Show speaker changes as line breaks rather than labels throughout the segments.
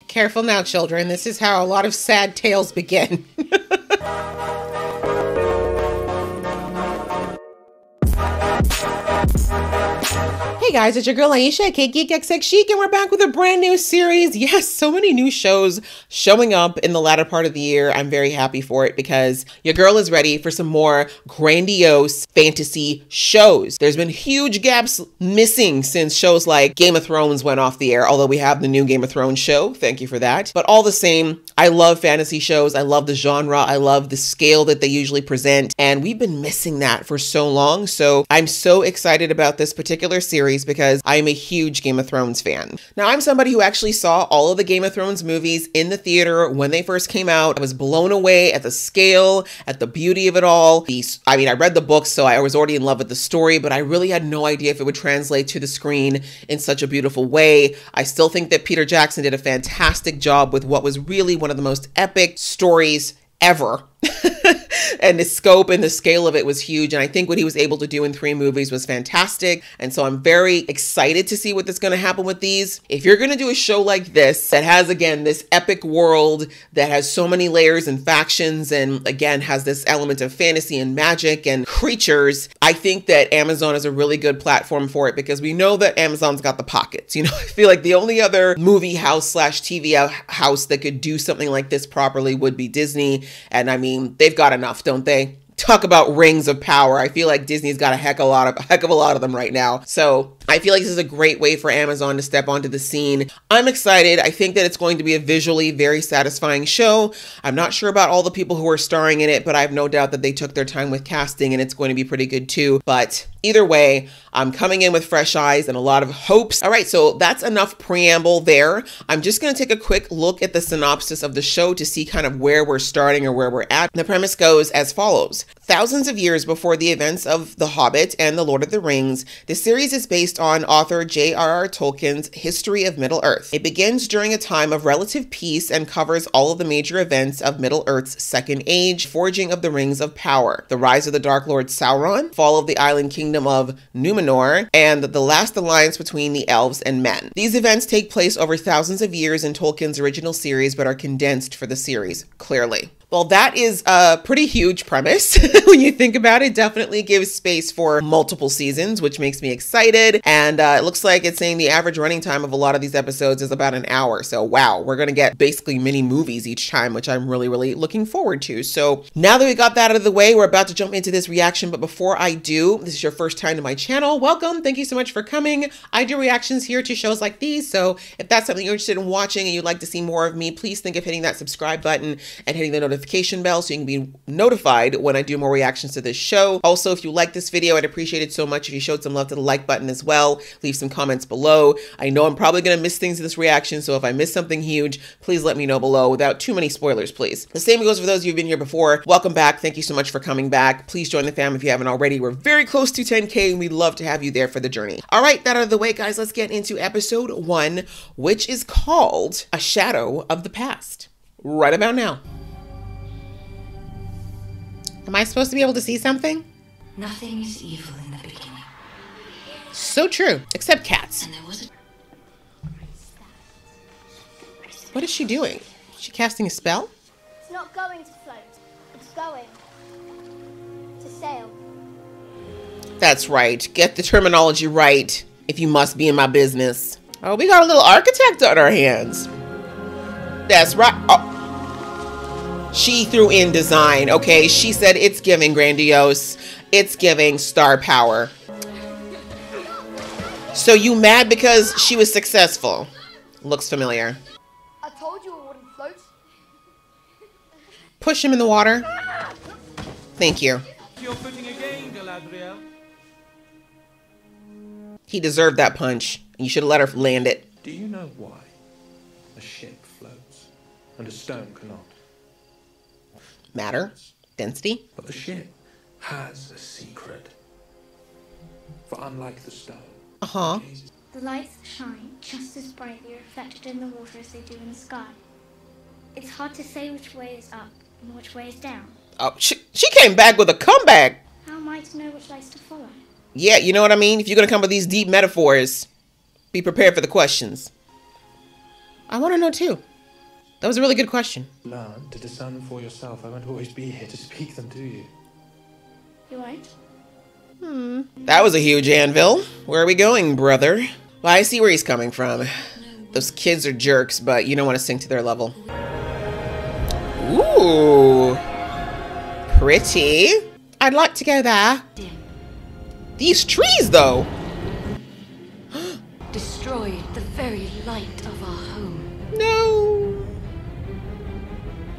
Careful now, children. This is how a lot of sad tales begin. Hey guys, it's your girl Aisha, Geek Chic, and we're back with a brand new series. Yes, so many new shows showing up in the latter part of the year. I'm very happy for it because your girl is ready for some more grandiose fantasy shows. There's been huge gaps missing since shows like Game of Thrones went off the air, although we have the new Game of Thrones show. Thank you for that. But all the same, I love fantasy shows. I love the genre. I love the scale that they usually present. And we've been missing that for so long. So I'm so excited about this particular series because I'm a huge Game of Thrones fan. Now, I'm somebody who actually saw all of the Game of Thrones movies in the theater when they first came out. I was blown away at the scale, at the beauty of it all. I read the books, so I was already in love with the story, but I really had no idea if it would translate to the screen in such a beautiful way. I still think that Peter Jackson did a fantastic job with what was really one of the most epic stories ever. And the scope and the scale of it was huge. And I think what he was able to do in 3 movies was fantastic. And so I'm very excited to see what's going to happen with these. If you're going to do a show like this that has, again, this epic world that has so many layers and factions and, again, has this element of fantasy and magic and creatures, I think that Amazon is a really good platform for it because we know that Amazon's got the pockets. You know, I feel like the only other movie house / TV house that could do something like this properly would be Disney. And I mean, they've got enough, don't they? Talk about rings of power. I feel like Disney's got a heck of a lot of them right now. So I feel like this is a great way for Amazon to step onto the scene. I'm excited. I think that it's going to be a visually very satisfying show. I'm not sure about all the people who are starring in it, but I have no doubt that they took their time with casting and it's going to be pretty good too. But either way, I'm coming in with fresh eyes and a lot of hopes. All right, so that's enough preamble there. I'm just going to take a quick look at the synopsis of the show to see kind of where we're starting or where we're at. The premise goes as follows. Thousands of years before the events of The Hobbit and The Lord of the Rings, the series is based on author J.R.R. Tolkien's History of Middle-earth. It begins during a time of relative peace and covers all of the major events of Middle-earth's Second Age, forging of the Rings of Power, the rise of the Dark Lord Sauron, fall of the island kingdom of Numenor, and the last alliance between the elves and men. These events take place over thousands of years in Tolkien's original series, but are condensed for the series, clearly. Well, that is a pretty huge premise. When you think about it, definitely gives space for multiple seasons, which makes me excited. And it looks like it's saying the average running time of a lot of these episodes is about an hour. So wow, we're going to get basically mini movies each time, which I'm really, really looking forward to. So now that we got that out of the way, we're about to jump into this reaction. But before I do, this is your first time to my channel, welcome. Thank you so much for coming. I do reactions here to shows like these. So if that's something you're interested in watching and you'd like to see more of me, please think of hitting that subscribe button and hitting the notification bell so you can be notified when I do more reactions to this show. Also, if you like this video, I'd appreciate it so much if you showed some love to the like button as well. Leave some comments below. I know I'm probably going to miss things in this reaction, so if I miss something huge, please let me know below without too many spoilers, please. The same goes for those of you who've been here before. Welcome back. Thank you so much for coming back. Please join the fam if you haven't already. We're very close to 10K and we'd love to have you there for the journey. All right, that out of the way, guys, let's get into episode 1, which is called A Shadow of the Past. Right about now. Am I supposed to be able to see something?
Nothing is evil in the beginning.
So true, except cats.
And there was
What is she doing? Is she casting a spell?
It's not going to float. It's going to sail.
That's right. Get the terminology right if you must be in my business. Oh, we got a little architect on our hands. That's right. Oh. She threw in design, okay? She said it's giving grandiose. It's giving star power. So you mad because she was successful? Looks familiar.
I told you it wouldn't float.
Push him in the water. Thank you.
You're footing again, Galadriel.
He deserved that punch. You should have let her land it.
Do you know why a ship floats and a stone cannot?
Matter? Density?
But the ship has a secret. For unlike the stone,
Uh-huh.
The lights shine just as brightly reflected in the water as they do in the sky. It's hard to say which way is up and which way is down.
Oh, she came back with a comeback.
How am I to know which lights to follow?
Yeah, you know what I mean? If you're going to come with these deep metaphors, be prepared for the questions. I want to know too. That was a really good question.
Learn to discern them for yourself. I won't always be here to speak them to you.
You won't?
That was a huge anvil. Where are we going, brother? Well, I see where he's coming from. Those kids are jerks, but you don't want to sink to their level. Ooh. Pretty. I'd like to go there. These trees, though.
Destroyed the very light of our home.
No.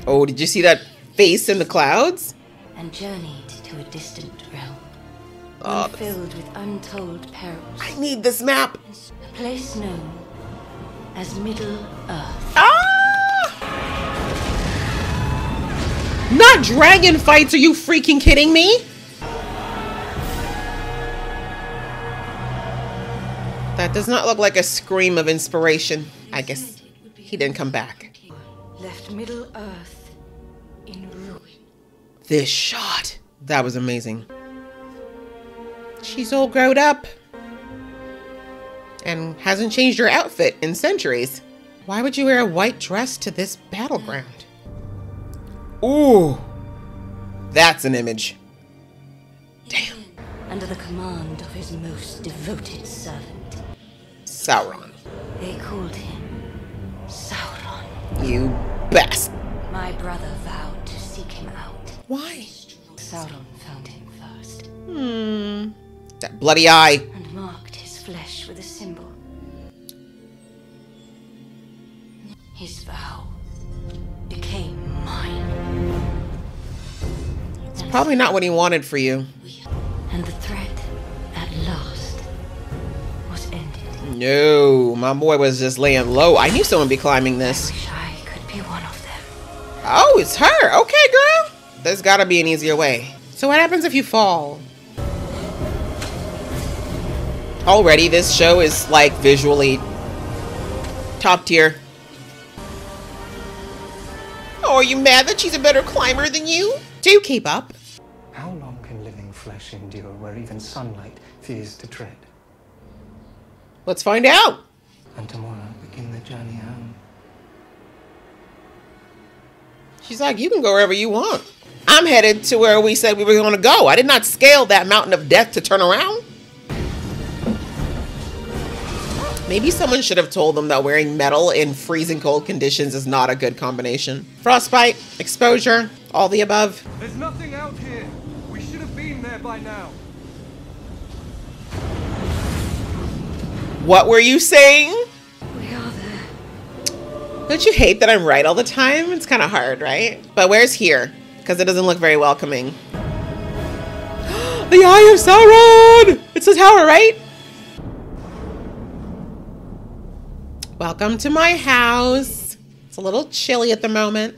Oh, did you see that face in the clouds?
And journeyed to a distant realm.
Oh,
One filled with untold perils.
I need this map.
A place known as Middle Earth.
Ah! Not dragon fights, are you freaking kidding me? That does not look like a scream of inspiration. I guess he didn't come back.
Left Middle Earth in ruin.
This shot. That was amazing. She's all grown up. And hasn't changed her outfit in centuries. Why would you wear a white dress to this battleground? Ooh. That's an image. Damn.
Under the command of his most devoted servant.
Sauron.
They called him Sauron.
You best.
My brother vowed to seek him out.
Why?
Sauron found him first.
That bloody eye.
And marked his flesh with a symbol. His vow became mine.
It's probably not what he wanted for you.
And the threat, at last, was ended.
No, my boy was just laying low. I knew someone would be climbing this.
I wish I could be one of them.
Oh, it's her. Okay, girl. There's gotta be an easier way. So what happens if you fall? Already, this show is like visually top tier. Oh, are you mad that she's a better climber than you? Do keep up.
How long can living flesh endure where even sunlight fears to tread?
Let's find out.
And tomorrow begin the journey home.
She's like, you can go wherever you want. I'm headed to where we said we were going to go. I did not scale that mountain of death to turn around. Maybe someone should have told them that wearing metal in freezing cold conditions is not a good combination. Frostbite, exposure, all the above.
There's nothing out here. We should have been there by now.
What were you saying?
We are there.
Don't you hate that I'm right all the time? It's kind of hard, right? But where's here? Because it doesn't look very welcoming. The Eye of Sauron! It's the tower, right? Welcome to my house. It's a little chilly at the moment.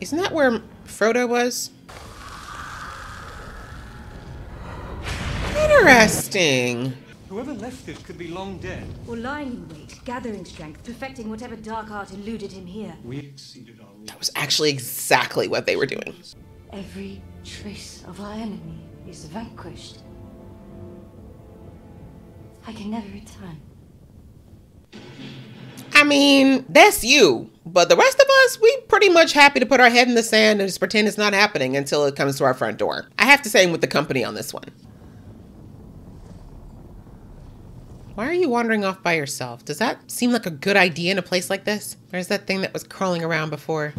Isn't that where Frodo was? Interesting.
Whoever left it could be long dead.
Or lying in wait, gathering strength, perfecting whatever dark art eluded him here.
We exceeded our rules.
That was actually exactly what they were doing.
Every trace of our enemy is vanquished. I can never return.
I mean, that's you. But the rest of us, we pretty much happy to put our head in the sand and just pretend it's not happening until it comes to our front door. I have to say I'm with the company on this one. Why are you wandering off by yourself? Does that seem like a good idea in a place like this? Where's that thing that was crawling around before?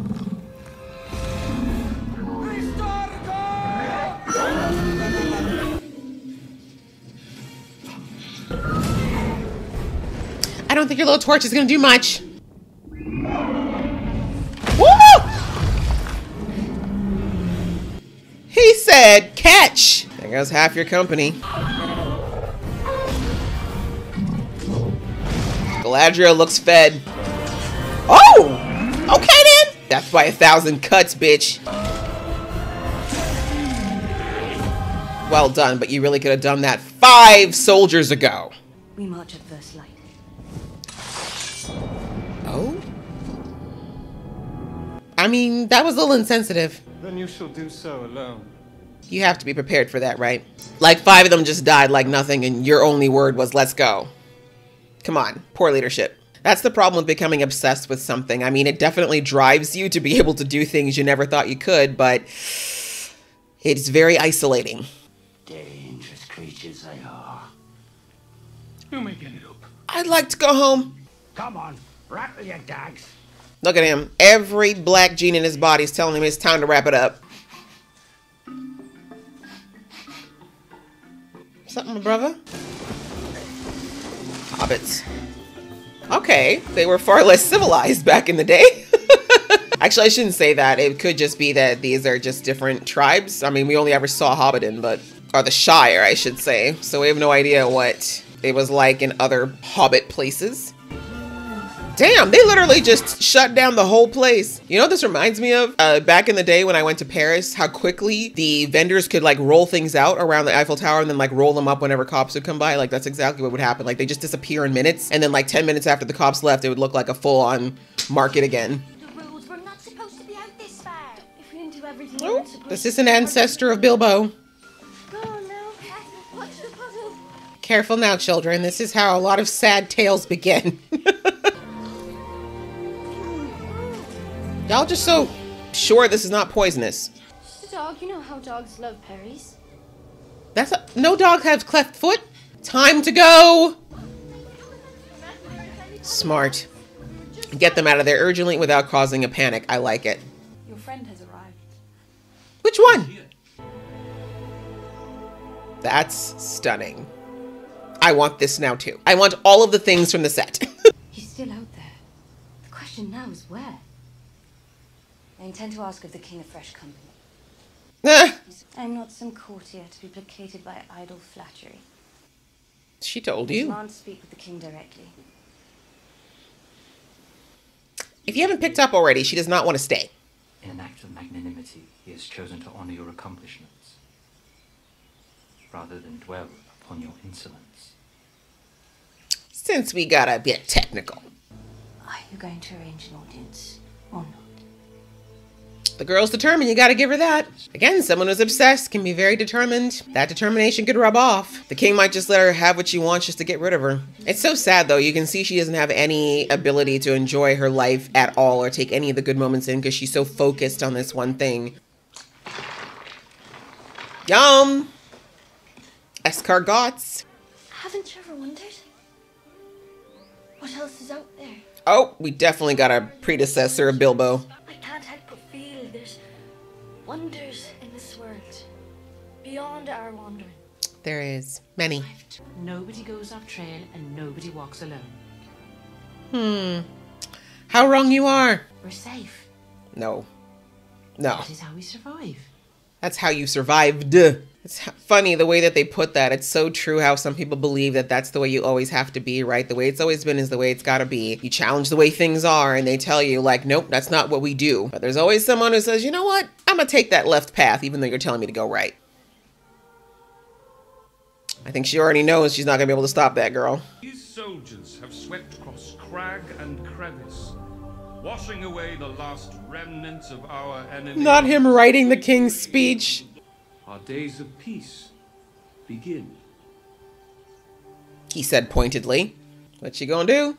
I don't think your little torch is gonna do much. Woo! He said, catch. There goes half your company. Galadriel looks fed. Oh! Okay then! That's by 1,000 cuts, bitch. Well done, but you really could have done that 5 soldiers ago.
We march at first light.
Oh? I mean, that was a little insensitive.
Then you shall do so alone.
You have to be prepared for that, right? Like 5 of them just died like nothing and your only word was, let's go. Come on, poor leadership. That's the problem with becoming obsessed with something. I mean, it definitely drives you to be able to do things you never thought you could, but it's very isolating.
Dangerous creatures they are.
Who may get it up?
I'd like to go home.
Come on, rattle your dags.
Look at him. Every black gene in his body is telling him it's time to wrap it up. Something, my brother? Hobbits. Okay, they were far less civilized back in the day. Actually, I shouldn't say that. It could just be that these are just different tribes. I mean, we only ever saw Hobbiton, or the Shire, I should say. So we have no idea what it was like in other Hobbit places. Damn, they literally just shut down the whole place. You know what this reminds me of? Back in the day when I went to Paris, how quickly the vendors could like roll things out around the Eiffel Tower and then like roll them up whenever cops would come by. Like that's exactly what would happen. Like they just disappear in minutes. And then like 10 minutes after the cops left, it would look like a full on market again.
The rules were not supposed to be out this far.
If we didn't do everything
Oh,
we're supposed
this is an ancestor of Bilbo.
Go on now. Watch the puzzle.
Careful now, children. This is how a lot of sad tales begin. Y'all just so sure this is not poisonous.
Just a dog. You know how dogs love berries.
No dog has cleft foot. Time to go. Smart. Get them out of there urgently without causing a panic. I like it.
Your friend has arrived.
Which one? That's stunning. I want this now too. I want all of the things from the set.
He's still out there. The question now is where? I intend to ask of the King of Fresh Company. I'm not some courtier to be placated by idle flattery.
She told
I
you.
demand to speak with the king directly.
If you haven't picked up already, she does not want to stay.
In an act of magnanimity, he has chosen to honor your accomplishments, rather than dwell upon your insolence.
Since we got a bit technical.
Are you going to arrange an audience or not?
The girl's determined, you gotta give her that. Again, someone who's obsessed can be very determined. That determination could rub off. The king might just let her have what she wants just to get rid of her. It's so sad though, you can see she doesn't have any ability to enjoy her life at all or take any of the good moments in because she's so focused on this one thing. Yum! Escargots.
Haven't you ever wondered what else is out there?
Oh, we definitely got a predecessor of Bilbo.
I can't help but feel there's wonders in this world beyond our wandering.
There is many.
Nobody goes off trail and nobody walks alone.
How wrong you are.
We're safe.
No. No.
That is how we survive.
That's how you survived. It's funny the way that they put that. It's so true how some people believe that that's the way you always have to be, right? The way it's always been is the way it's got to be. You challenge the way things are and they tell you like, nope, that's not what we do. But there's always someone who says, you know what? I'm going to take that left path even though you're telling me to go right. I think she already knows she's not going to be able to stop that girl.
These soldiers have swept across crag and crevice, washing away the last remnants of our enemy.
Not him writing the king's speech.
Our days of peace begin.
He said pointedly. What you gonna do?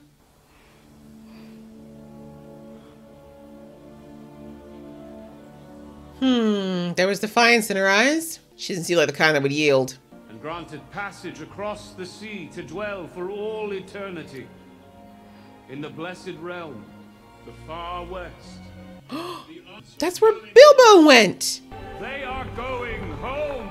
There was defiance in her eyes. She didn't seem like the kind that would yield.
And granted passage across the sea to dwell for all eternity in the blessed realm, the far west.
That's where Bilbo went.
They are going home.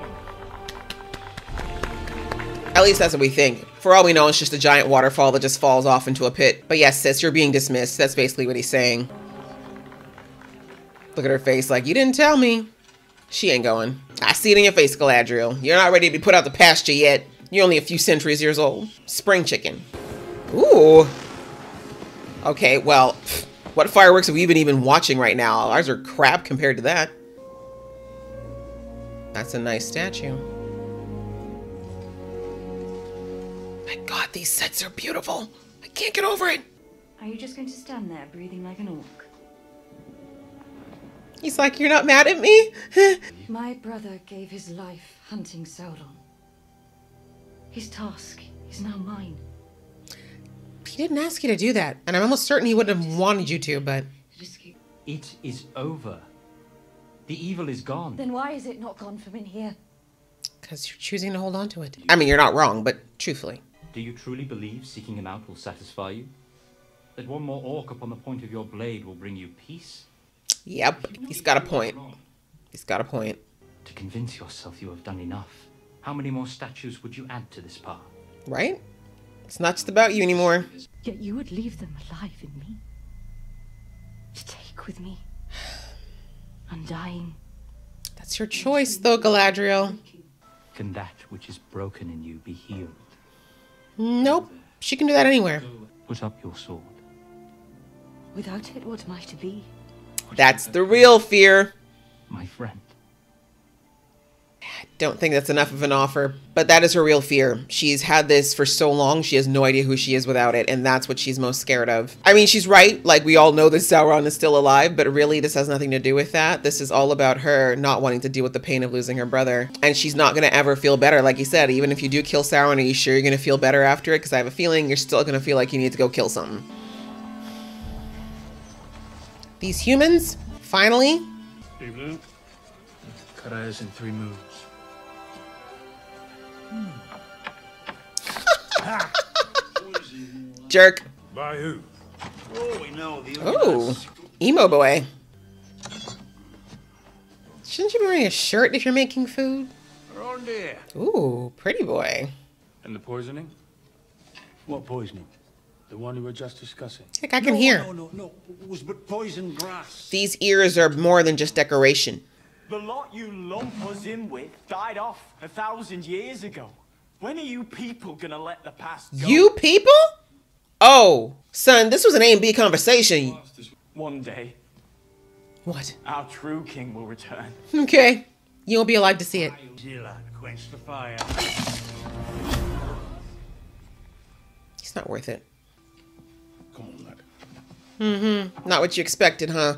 At least that's what we think. For all we know, it's just a giant waterfall that just falls off into a pit. But yes, sis, you're being dismissed. That's basically what he's saying. Look at her face like, you didn't tell me. She ain't going. I see it in your face, Galadriel. You're not ready to be put out the pasture yet. You're only a few centuries years old. Spring chicken. Ooh. Okay, well, what fireworks have we been even watching right now? Ours are crap compared to that. That's a nice statue. My God, these sets are beautiful. I can't get over it.
Are you just going to stand there breathing like an orc?
He's like, you're not mad at me?
My brother gave his life hunting Sauron. His task is now mine.
He didn't ask you to do that. And I'm almost certain he wouldn't have wanted you to, but...
It is over. The evil is gone.
Then why is it not gone from in here?
Because you're choosing to hold on to it. I mean, you're not wrong, but truthfully.
Do you truly believe seeking him out will satisfy you? That one more orc upon the point of your blade will bring you peace?
Yep, he's got a point. He's got a point.
To convince yourself you have done enough, how many more statues would you add to this path?
Right? It's not just about you anymore.
Yet you would leave them alive in me. To take with me. Undying.
That's your choice, though, Galadriel.
Can that which is broken in you be healed?
Nope. She can do that anywhere.
Put up your sword.
Without it, what am I to be?
That's the real fear.
My friend.
I don't think that's enough of an offer, but that is her real fear. She's had this for so long, she has no idea who she is without it, and that's what she's most scared of. I mean, she's right. Like, we all know that Sauron is still alive, but really, this has nothing to do with that. This is all about her not wanting to deal with the pain of losing her brother, and she's not going to ever feel better. Like you said, even if you do kill Sauron, are you sure you're going to feel better after it? Because I have a feeling you're still going to feel like you need to go kill something. These humans, finally.
Evening.
Cut eyes in 3 moves.
Jerk.
By who?
Oh, we know the
Oh, emo boy. Shouldn't you be wearing a shirt if you're making food?
Around here.
Ooh, pretty boy.
And the poisoning?
What poisoning? The one we were just discussing.
Heck, I can hear.
No. It was but poison grass.
These ears are more than just decoration.
The lot you lump us in with died off 1,000 years ago. When are you people gonna let the past go?
You people? Oh, son, this was an A and B conversation.
One day,
What?
our true king will return.
Okay. You won't be alive to see it.
Gila, quench the fire.
It's not worth it.
Come on, lad.
Mm-hmm. Not what you expected, huh?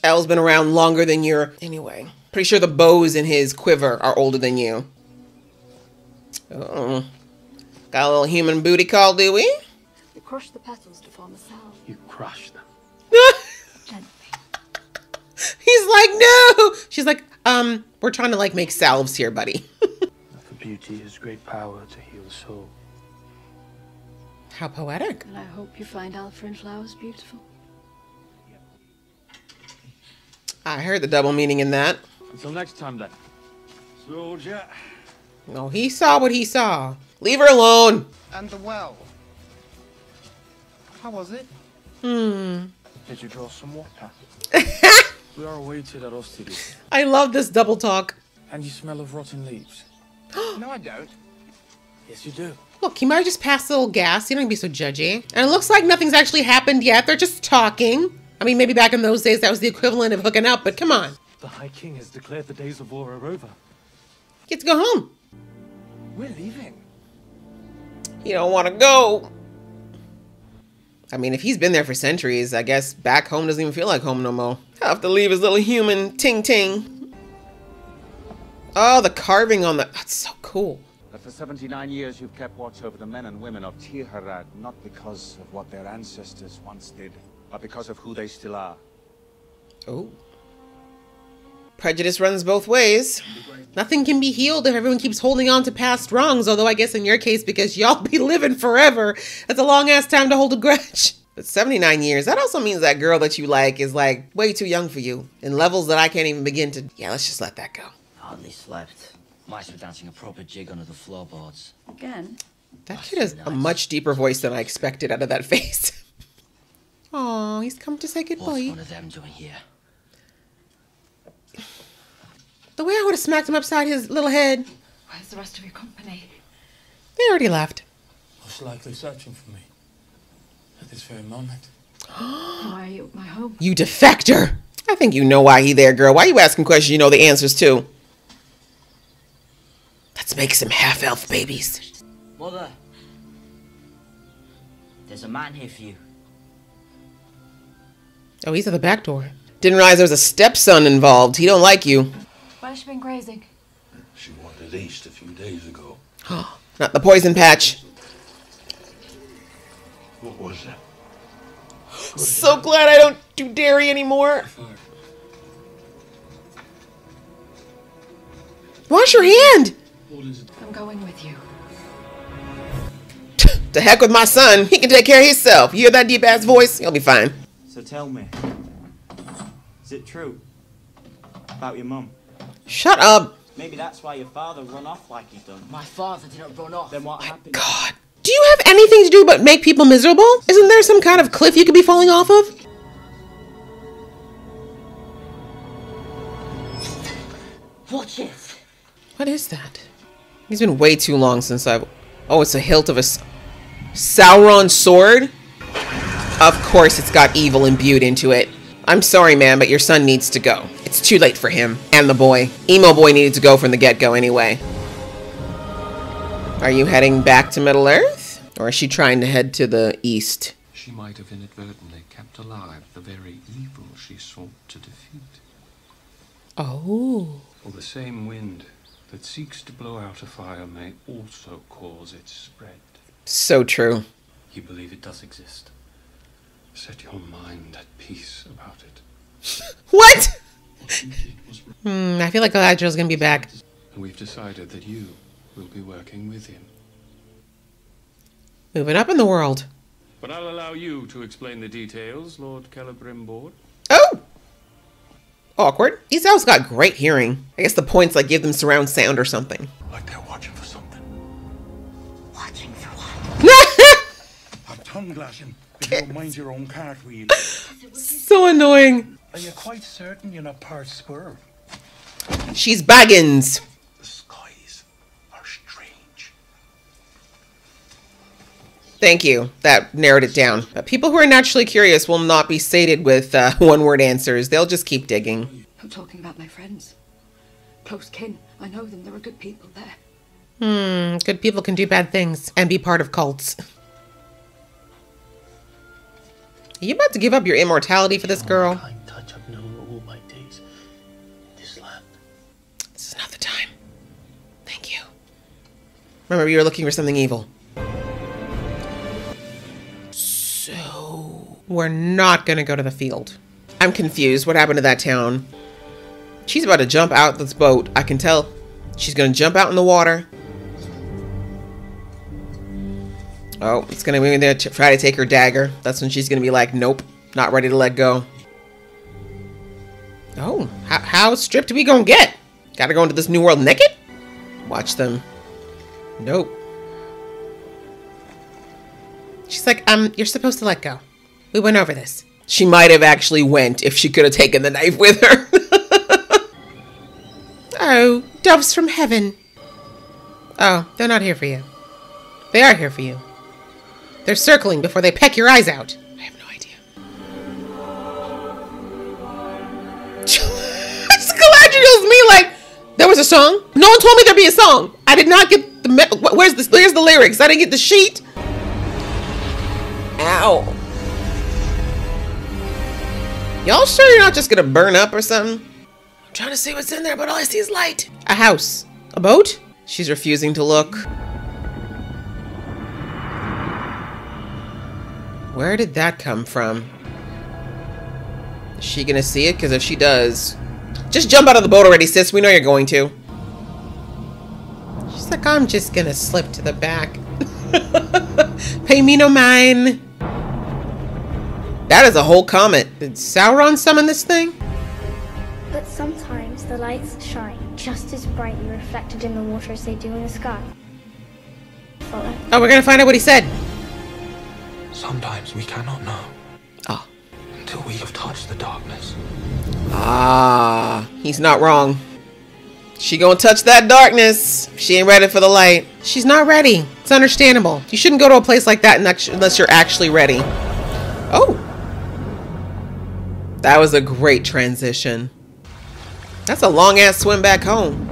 El's been around longer than your... Anyway. Pretty sure the bows in his quiver are older than you. Oh. Got a little human booty call, do we?
You crush the petals to form a salve.
You crushed them.
Gently.
He's like, no! She's like, we're trying to, like, make salves here, buddy.
For beauty has great power to heal the soul.
How poetic.
And I hope you find Alfred flowers beautiful.
I heard the double meaning in that.
Until next time, then.
Soldier.
No, he saw what he saw. Leave her alone.
And the well. How was it?
Did you draw some water? We are awaited at Ostigi.
I love this double talk.
And you smell of rotten leaves.
No, I don't.
Yes, you do.
Look, he might have just passed a little gas. You don't be so judgy. And it looks like nothing's actually happened yet. They're just talking. I mean, maybe back in those days that was the equivalent of hooking up, but come on.
The High King has declared the days of war are over.
Get to go home.
We're leaving.
You don't want to go. I mean, if he's been there for centuries, I guess back home doesn't even feel like home no more. Have to leave his little human ting-ting. Oh, the carving on the... That's so cool.
But for 79 years, you've kept watch over the men and women of Tirharad, not because of what their ancestors once did, but because of who they still are.
Oh. Prejudice runs both ways. Nothing can be healed if everyone keeps holding on to past wrongs, although I guess in your case, because y'all be living forever, that's a long-ass time to hold a grudge. But 79 years, that also means that girl that you like is like way too young for you, in levels that I can't even begin to... Yeah, let's just let that go.
Hardly slept. Mice were dancing a proper jig under the floorboards.
Again?
That kid has a much deeper voice than I expected out of that face. Oh, he's come to say goodbye.
What's one of them doing here?
The way I would have smacked him upside his little head.
Where's the rest of your company?
They already left.
Most likely searching for me. At this very moment.
Why are you at my home?
You defector! I think you know why he there, girl. Why you asking questions you know the answers to? Let's make some half-elf babies.
Mother. There's a man here for you.
Oh, he's at the back door. Didn't realize there was a stepson involved. He don't like you.
Where's she been grazing?
She wandered east a few days ago.
Not the poison patch.
What was it?
So glad I don't do dairy anymore. Wash your hand.
I'm going with you.
To heck with my son. He can take care of himself. You hear that deep ass voice? He'll be fine.
So tell me, is it true about your mum?
Shut up.
Maybe that's why your father run off like he done.
My father didn't run off.
Then what happened?
God. Do you have anything to do but make people miserable? Isn't there some kind of cliff you could be falling off of?
Watch it.
What is that? It's been way too long since I've... Oh, it's a hilt of a Sauron sword? Of course it's got evil imbued into it. I'm sorry, man, but your son needs to go. It's too late for him. And the boy. Emo boy needed to go from the get-go anyway. Are you heading back to Middle-earth? Or is she trying to head to the east?
She might have inadvertently kept alive the very evil she sought to defeat.
Oh.
Or the same wind that seeks to blow out a fire may also cause its spread.
So true.
You believe it does exist?
Set your mind at peace about it.
What? I feel like Galadriel's gonna be back.
And we've decided that you will be working with him.
Moving up in the world.
But I'll allow you to explain the details, Lord Celebrimbor.
Oh! Awkward. These elves got great hearing. I guess the points like give them surround sound or something.
Like they're watching for something.
Watching for what?
A tongue lashing if you don't mind your own cartwheel.
So annoying.
Are you quite certain you're not part squirrel?
She's Baggins.
The skies are strange.
Thank you. That narrowed it down. But people who are naturally curious will not be sated with one-word answers. They'll just keep digging.
I'm talking about my friends. Close kin. I know them. There are good people there.
Good people can do bad things and be part of cults. Are you about to give up your immortality for this girl?
Touch I've known all my days in this land.
This is not the time. Thank you. Remember, you were looking for something evil. So, we're not gonna go to the field. I'm confused. What happened to that town? She's about to jump out this boat. I can tell. She's gonna jump out in the water. Oh, it's gonna be there to try to take her dagger. That's when she's gonna be like, nope, not ready to let go. Oh, how stripped are we gonna get? Gotta go into this new world naked? Watch them. Nope. She's like, you're supposed to let go. We went over this. She might have actually went if she could have taken the knife with her. Oh, doves from heaven. Oh, they're not here for you. They are here for you. They're circling before they peck your eyes out. I have no idea. Galadriel's me like, there was a song? No one told me there'd be a song. I did not get the, where's the lyrics? I didn't get the sheet. Ow. Y'all sure you're not just gonna burn up or something? I'm trying to see what's in there, but all I see is light. A house. A boat? She's refusing to look. Where did that come from? Is she gonna see it? Because if she does... Just jump out of the boat already, sis. We know you're going to. She's like, I'm just gonna slip to the back. Pay me no mind. That is a whole comet. Did Sauron summon this thing?
But sometimes the lights shine just as brightly reflected in the water as they do in the sky. Follow.
Oh, we're gonna find out what he said.
Sometimes we cannot know.
Oh.
Until we have touched the darkness.
Ah, he's not wrong. She gonna touch that darkness. She ain't ready for the light. She's not ready. It's understandable. You shouldn't go to a place like that unless you're actually ready. Oh. That was a great transition. That's a long-ass swim back home.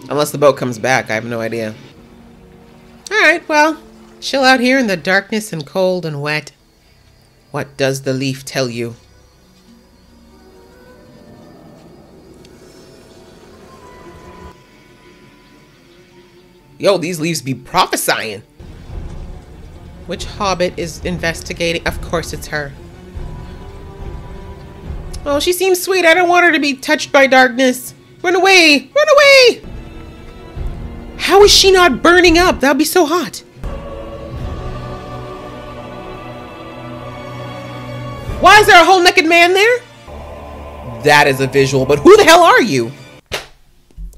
Unless the boat comes back. I have no idea. Alright, well. Chill out here in the darkness and cold and wet. What does the leaf tell you? Yo, these leaves be prophesying. Which hobbit is investigating? Of course it's her. Oh, she seems sweet. I don't want her to be touched by darkness. Run away! Run away! How is she not burning up? That would be so hot. Why is there a whole naked man there? That is a visual, but who the hell are you?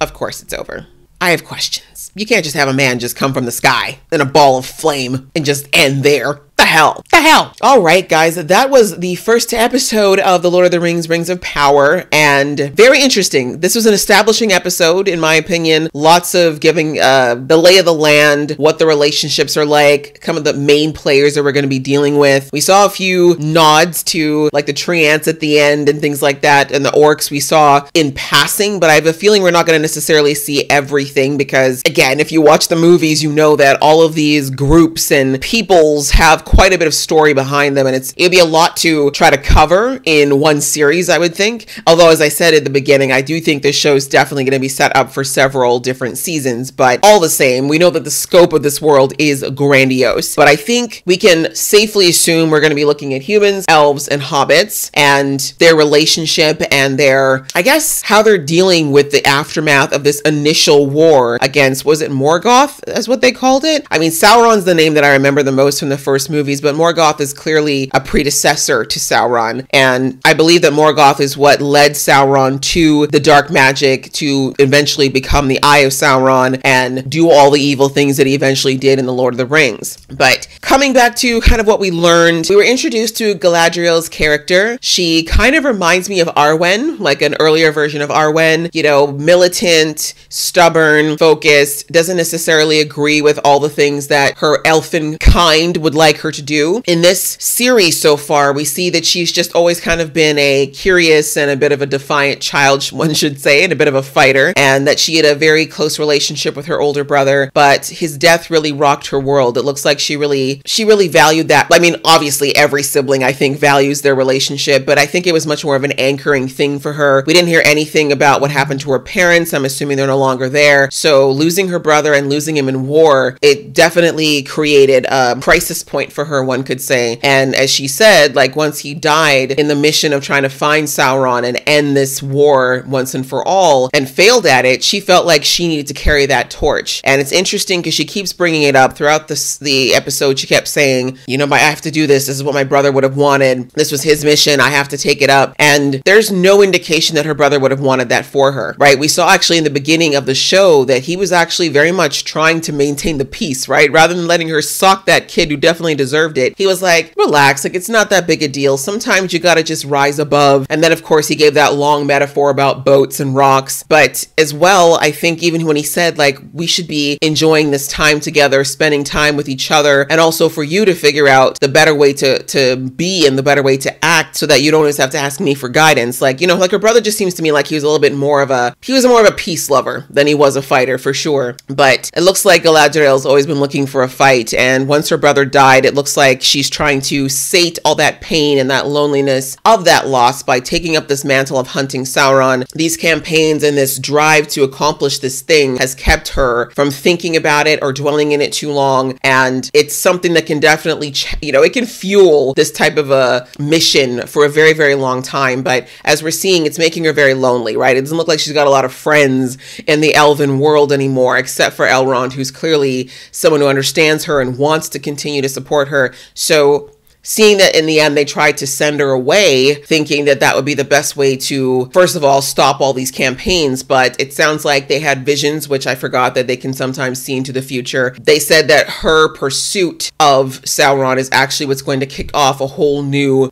Of course it's over. I have questions. You can't just have a man just come from the sky in a ball of flame and just end there. The hell? The hell? All right, guys, that was the first episode of The Lord of the Rings, Rings of Power, and very interesting. This was an establishing episode, in my opinion. Lots of giving the lay of the land, what the relationships are like, some of the main players that we're going to be dealing with. We saw a few nods to like the tree ants at the end and things like that, and the orcs we saw in passing, but I have a feeling we're not going to necessarily see everything because, again, if you watch the movies, you know that all of these groups and peoples have quite a bit of story behind them, and it'd be a lot to try to cover in one series, I would think. Although, as I said at the beginning, I do think this show is definitely going to be set up for several different seasons, but all the same, we know that the scope of this world is grandiose. But I think we can safely assume we're going to be looking at humans, elves, and hobbits, and their relationship and their, I guess, how they're dealing with the aftermath of this initial war against, was it Morgoth, as what they called it? I mean, Sauron's the name that I remember the most from the first movies, but Morgoth is clearly a predecessor to Sauron, and I believe that Morgoth is what led Sauron to the dark magic to eventually become the Eye of Sauron and do all the evil things that he eventually did in The Lord of the Rings. But coming back to kind of what we learned, we were introduced to Galadriel's character. She kind of reminds me of Arwen, like an earlier version of Arwen, you know, militant, stubborn, focused, doesn't necessarily agree with all the things that her elfin kind would like her to do. In this series so far, we see that she's just always kind of been a curious and a bit of a defiant child, one should say, and a bit of a fighter, and that she had a very close relationship with her older brother, but his death really rocked her world. It looks like she really valued that. I mean, obviously every sibling, I think, values their relationship, but I think it was much more of an anchoring thing for her. We didn't hear anything about what happened to her parents. I'm assuming they're no longer there. So losing her brother and losing him in war, it definitely created a crisis point for her, one could say. And as she said, like once he died in the mission of trying to find Sauron and end this war once and for all and failed at it, she felt like she needed to carry that torch. And it's interesting because she keeps bringing it up throughout the episode. She kept saying, you know, I have to do this. This is what my brother would have wanted. This was his mission. I have to take it up. And there's no indication that her brother would have wanted that for her, right? We saw actually in the beginning of the show that he was actually very much trying to maintain the peace, right? Rather than letting her sock that kid who definitely deserved it, he was like, relax, like it's not that big a deal. Sometimes you gotta just rise above. And then of course he gave that long metaphor about boats and rocks. But as well, I think even when he said like, we should be enjoying this time together, spending time with each other, and also for you to figure out the better way to be and the better way to act so that you don't always have to ask me for guidance. Like, you know, like her brother just seems to me like he was a little bit more of a peace lover than he was a fighter for sure. But it looks like Galadriel's always been looking for a fight. And once her brother died, it looks like she's trying to sate all that pain and that loneliness of that loss by taking up this mantle of hunting Sauron. These campaigns and this drive to accomplish this thing has kept her from thinking about it or dwelling in it too long. And it's something that can definitely, you know, it can fuel this type of a mission for a very, very long time. But as we're seeing, it's making her very lonely, right? It doesn't look like she's got a lot of friends in the elven world anymore, except for Elrond, who's clearly someone who understands her and wants to continue to support her. So seeing that in the end they tried to send her away, thinking that that would be the best way to, first of all, stop all these campaigns, but it sounds like they had visions, which I forgot that they can sometimes see into the future. They said that her pursuit of Sauron is actually what's going to kick off a whole new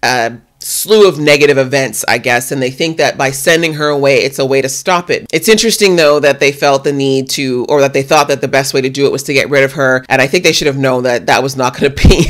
slew of negative events, I guess, and they think that by sending her away, it's a way to stop it. It's interesting, though, that they felt the need to, or that they thought that the best way to do it was to get rid of her, and I think they should have known that that was not going to be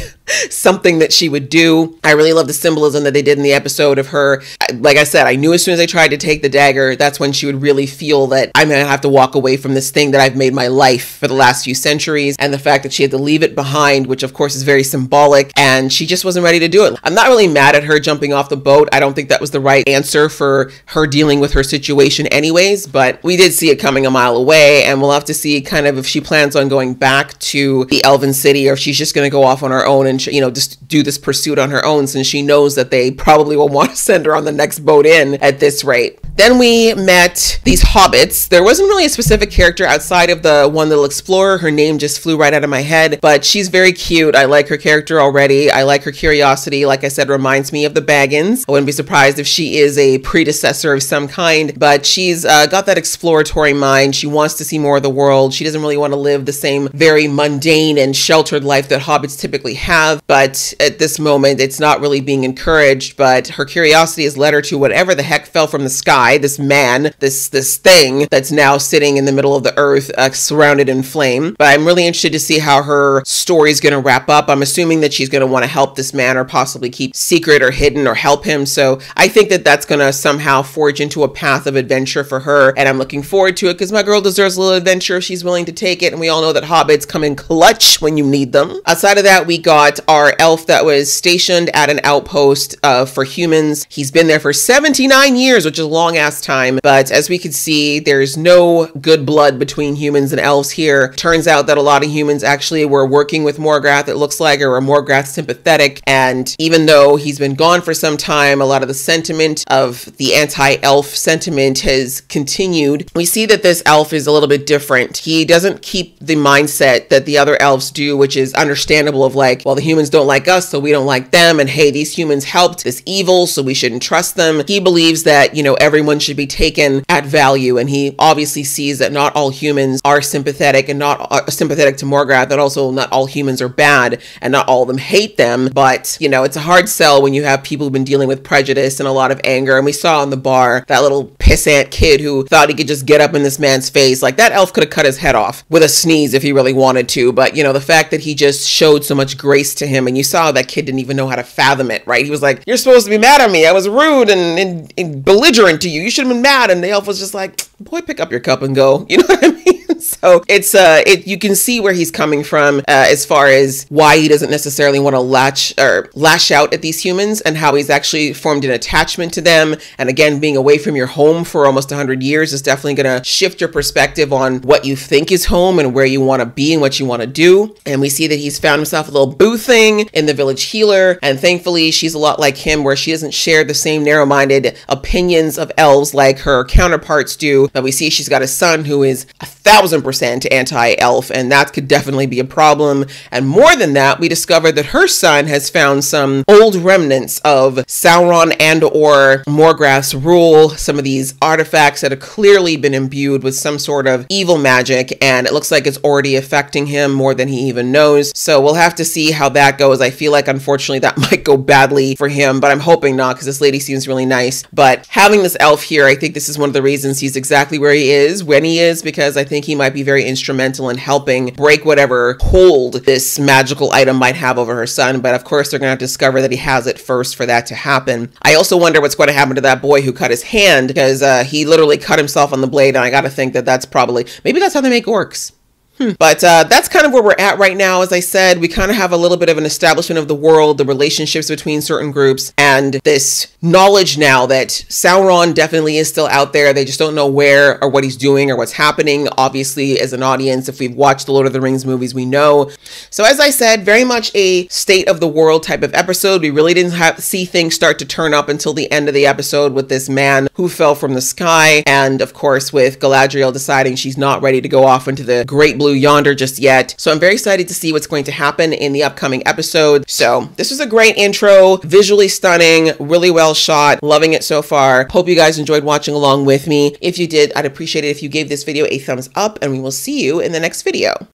something that she would do. I really love the symbolism that they did in the episode of her. Like I said, I knew as soon as I tried to take the dagger, that's when she would really feel that I'm going to have to walk away from this thing that I've made my life for the last few centuries. And the fact that she had to leave it behind, which of course is very symbolic, and she just wasn't ready to do it. I'm not really mad at her jumping off the boat. I don't think that was the right answer for her dealing with her situation anyways, but we did see it coming a mile away, and we'll have to see kind of if she plans on going back to the Elven City or if she's just going to go off on her own and, you know, just do this pursuit on her own, since she knows that they probably will want to send her on the next boat in at this rate. Then we met these hobbits. There wasn't really a specific character outside of the one little explorer. Her name just flew right out of my head, but she's very cute. I like her character already. I like her curiosity. Like I said, reminds me of the Baggins. I wouldn't be surprised if she is a predecessor of some kind, but she's got that exploratory mind. She wants to see more of the world. She doesn't really want to live the same very mundane and sheltered life that hobbits typically have, but at this moment, it's not really being encouraged, but her curiosity has led her to whatever the heck fell from the sky. This man, this thing that's now sitting in the middle of the earth, surrounded in flame. But I'm really interested to see how her story is going to wrap up. I'm assuming that she's going to want to help this man or possibly keep secret or hidden or help him. So I think that that's going to somehow forge into a path of adventure for her. And I'm looking forward to it because my girl deserves a little adventure if she's willing to take it. And we all know that hobbits come in clutch when you need them. Outside of that, we got our elf that was stationed at an outpost for humans. He's been there for 79 years, which is a long ass time, but as we can see, there's no good blood between humans and elves here. Turns out that a lot of humans actually were working with Morgoth, it looks like, or were Morgoth sympathetic, and even though he's been gone for some time, a lot of the sentiment of the anti-elf sentiment has continued. We see that this elf is a little bit different. He doesn't keep the mindset that the other elves do, which is understandable, of like, well, the humans don't like us, so we don't like them, and hey, these humans helped this evil, so we shouldn't trust them. He believes that, you know, everyone should be taken at value, and he obviously sees that not all humans are sympathetic and not sympathetic to Morgoth, that also not all humans are bad and not all of them hate them. But you know, it's a hard sell when you have people who've been dealing with prejudice and a lot of anger. And we saw in the bar that little pissant kid who thought he could just get up in this man's face. Like, that elf could have cut his head off with a sneeze if he really wanted to. But you know, the fact that he just showed so much grace to him, and you saw that kid didn't even know how to fathom it, right? He was like, you're supposed to be mad at me, I was rude and belligerent to you should have been mad. And the elf was just like, boy, pick up your cup and go. You know what I mean? So it's you can see where he's coming from as far as why he doesn't necessarily want to lash out at these humans, and how he's actually formed an attachment to them. And again, being away from your home for almost 100 years is definitely going to shift your perspective on what you think is home and where you want to be and what you want to do. And we see that he's found himself a little boo thing in the village healer, and thankfully she's a lot like him, where she doesn't share the same narrow-minded opinions of elves like her counterparts do. But we see she's got a son who is 1000% anti-elf, and that could definitely be a problem. And more than that, we discovered that her son has found some old remnants of Sauron and or Morgoth's rule, some of these artifacts that have clearly been imbued with some sort of evil magic, and it looks like it's already affecting him more than he even knows. So we'll have to see how that goes. I feel like unfortunately that might go badly for him, but I'm hoping not, because this lady seems really nice. But having this elf here, I think this is one of the reasons he's exactly where he is when he is, because I think he might be very instrumental in helping break whatever hold this magical item might have over her son. But of course, they're going to have to discover that he has it first for that to happen. I also wonder what's going to happen to that boy who cut his hand, because he literally cut himself on the blade, and I got to think that that's probably, maybe that's how they make orcs. But that's kind of where we're at right now. As I said, we kind of have a little bit of an establishment of the world, the relationships between certain groups, and this knowledge now that Sauron definitely is still out there. They just don't know where or what he's doing or what's happening. Obviously, as an audience, if we've watched the Lord of the Rings movies, we know. So as I said, very much a state of the world type of episode. We really didn't see things start to turn up until the end of the episode with this man who fell from the sky. And of course, with Galadriel deciding she's not ready to go off into the great blue yonder just yet. So I'm very excited to see what's going to happen in the upcoming episode. So this was a great intro, visually stunning, really well shot, loving it so far. Hope you guys enjoyed watching along with me. If you did, I'd appreciate it if you gave this video a thumbs up, and we will see you in the next video.